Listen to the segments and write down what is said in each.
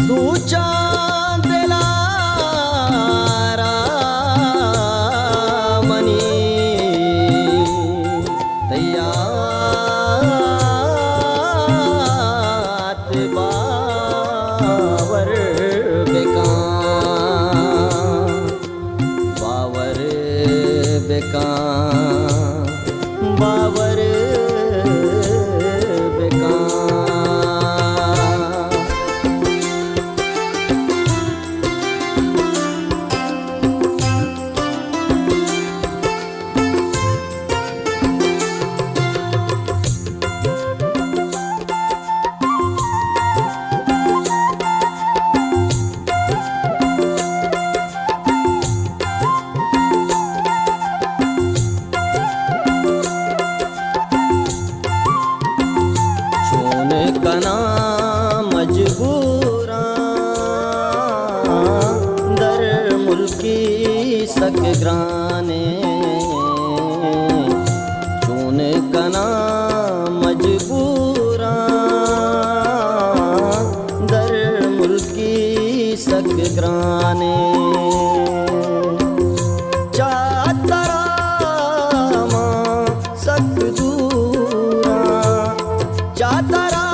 सूचा दिला मनी तैयात बावर बावर कना मजबूरा दर मुल्की सकग्राने चून कना मजबूरा दर मुल्की सकग्राने चातरा मां सक दूरा चातरा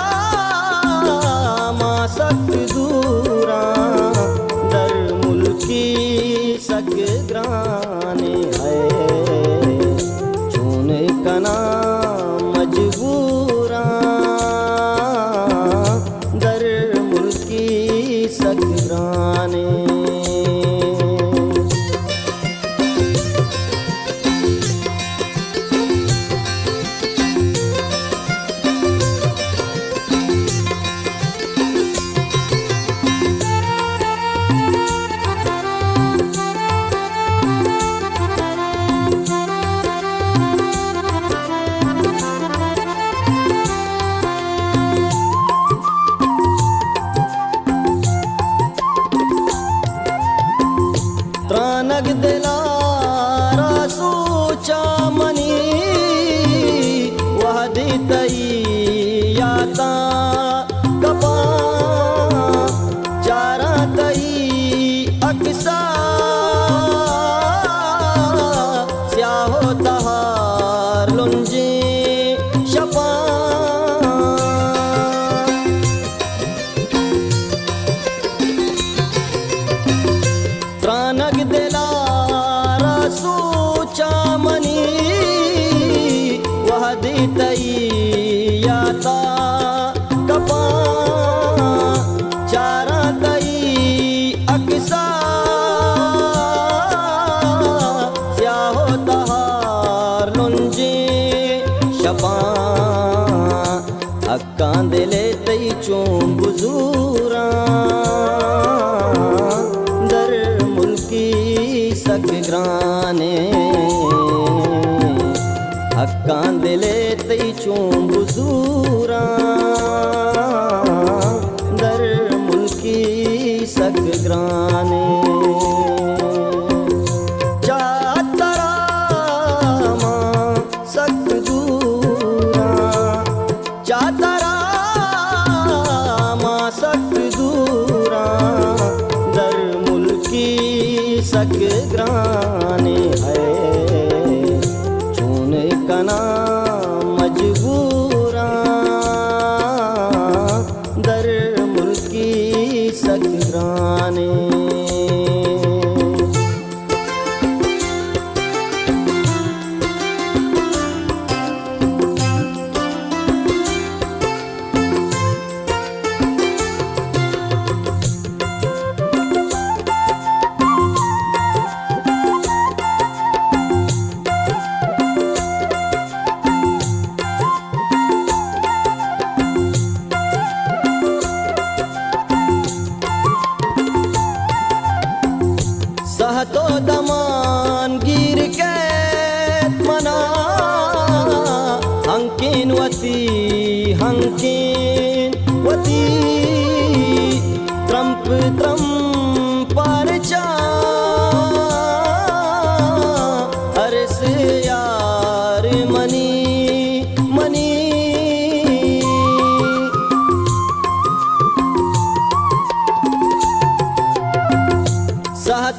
सक दूरा दर मुल्की सकग्राने है चून कना मजबूरा दर मुल्की सकग्राने त्रानग दिलारा सूचा मनी वहदी तई याता कपा चारा तई अक्सा स्याहो तहार लुंजे शपा त्रानग दिलारा सूचा मनी वहदी तई याता कपा चारा तई अक्सा स्याहो तहार लुंजे शपा हक्कां दिले तई चूं बुजूरा सकग्राने हक्कां दिले तई चूं बुजूरा दर मुल्की सकग्राने चातरा मां सक दूरा चातरा मां सक दूरा दर मुल्की सकग्राने है चून कना मजबूरा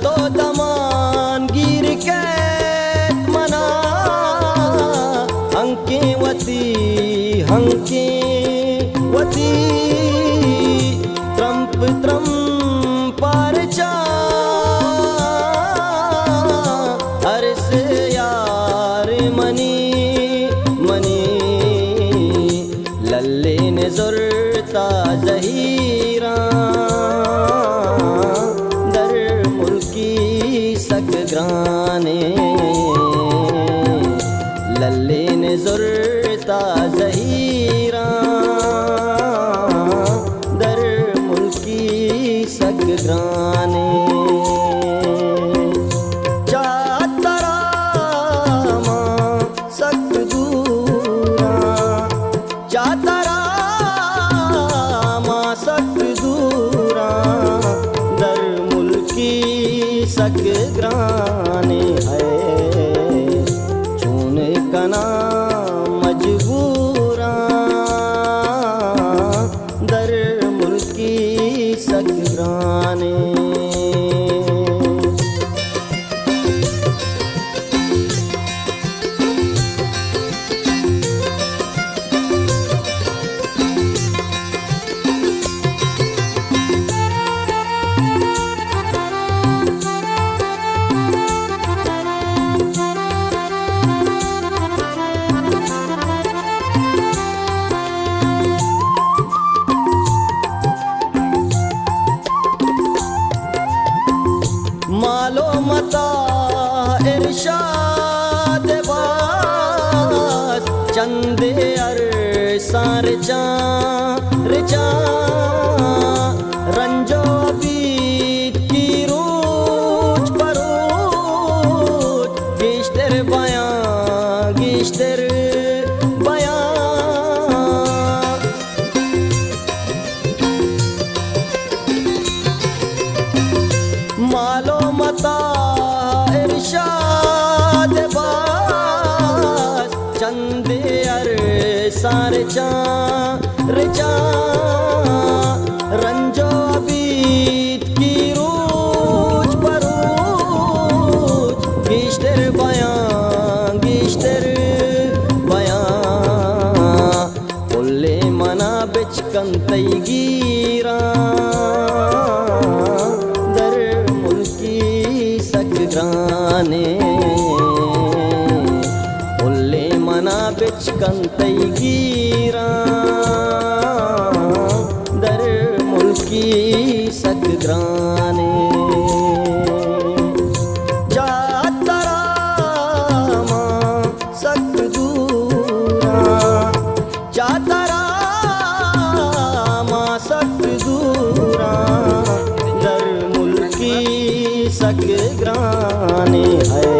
तो दमान गिर के मना हंके वती त्रंप पर जा हर से यार मनी लल्ले ने ज़ुरता ज़हीरा दर मुल्की सकग्राने लल्ले ने ज़ुरता ज़हीरा दर मुल्की सकग्राने चातरा मां सक दूरा चातरा मां सक दूरा दर मुल्की सकग्राने है चूने कना मजबूरा दर मुल्की सकग्राने मालो मता इरशाद बास चंदे अरसार रिचा रंजो बीत की रूज परूज गिश्तर बयां मालो मता इरशाद बास चंदे अरसार रिचा रंजो बीत की रूज परूज गिश्तर बयां पुल्ले मना बिच कंतई गिरा दर मुल्की सकग्राने पुल्ले मना बिच कंतई गिरा दर मुल्की सकग्राने चातरा मां सक दूरा चातरा मां सक दूरा दर मुल्की सकग्राने है